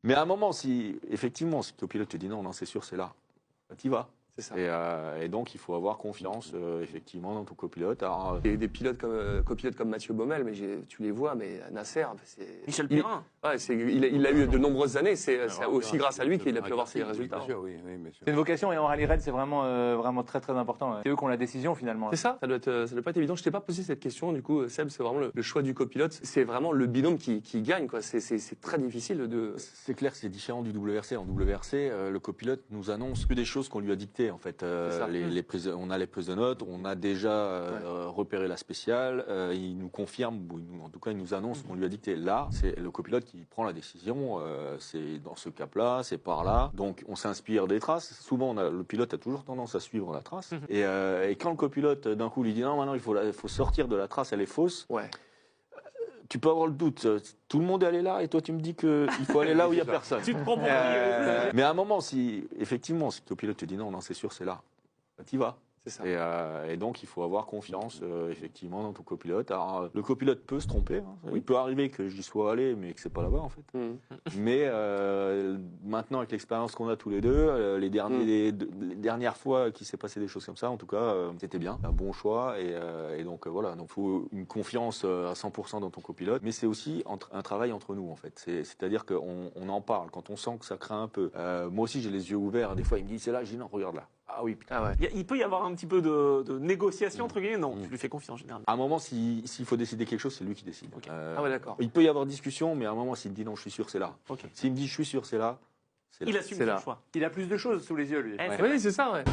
Mais à un moment, si effectivement, si le copilote te dit non, c'est sûr, c'est là, t'y vas. C'est ça. Et donc, il faut avoir confiance, effectivement, dans ton copilote. Alors, Il y a des pilotes copilotes comme Mathieu Baumel, mais tu les vois, mais Nasser, c'est... Michel Perrin. Ouais, il a eu de nombreuses années, c'est aussi grâce à lui qu'il a pu avoir ses résultats. Bien sûr, oui, bien sûr. C'est une vocation et en rallye raid, c'est vraiment très très important. C'est eux qui ont la décision finalement. C'est ça doit pas être évident. Je t'ai pas posé cette question, du coup, Seb, c'est vraiment le choix du copilote. C'est vraiment le binôme qui gagne, quoi. C'est très difficile de... c'est clair que c'est différent du WRC. En WRC, le copilote nous annonce que des choses qu'on lui a dictées, en fait. On a les prises de notes, on a déjà repéré la spéciale, il nous confirme, en tout cas, il nous annonce qu'on lui a dicté. Là, c'est le copilote qui prend la décision, c'est dans ce cap-là, c'est par là. Donc, on s'inspire des traces. Souvent, le pilote a toujours tendance à suivre la trace. Et quand le copilote, d'un coup, lui dit non, maintenant, il faut sortir de la trace, elle est fausse. Ouais. Tu peux avoir le doute. Tout le monde est allé là et toi, tu me dis qu'il faut aller là où il n'y a personne. Tu te prends pour Mais à un moment, si effectivement, si le copilote te dit non, c'est sûr, c'est là, t'y vas. C'est ça. Et donc, il faut avoir confiance, effectivement, dans ton copilote. Alors, le copilote peut se tromper. Il peut arriver que j'y sois allé, mais que c'est pas là-bas, en fait. Mais maintenant, avec l'expérience qu'on a tous les deux, les dernières fois qu'il s'est passé des choses comme ça, en tout cas, c'était bien. Un bon choix. Et donc, voilà. Donc, il faut une confiance à 100% dans ton copilote. Mais c'est aussi un travail entre nous, en fait. C'est-à-dire qu'on en parle. Quand on sent que ça craint un peu. Moi aussi, j'ai les yeux ouverts. Des fois, il me dit, c'est là. Je dis, non, regarde là. Ah oui, putain. Ah ouais. Il peut y avoir un petit peu de négociation entre guillemets. Non, tu lui fais confiance en général. À un moment, s'il faut décider quelque chose, c'est lui qui décide. Okay. Ah ouais, d'accord. Il peut y avoir discussion, mais à un moment, s'il me dit non, je suis sûr, c'est là. Okay. S'il me dit je suis sûr, c'est là. Il assume son choix. Il a plus de choses sous les yeux lui. Eh, Oui, c'est ça, ouais.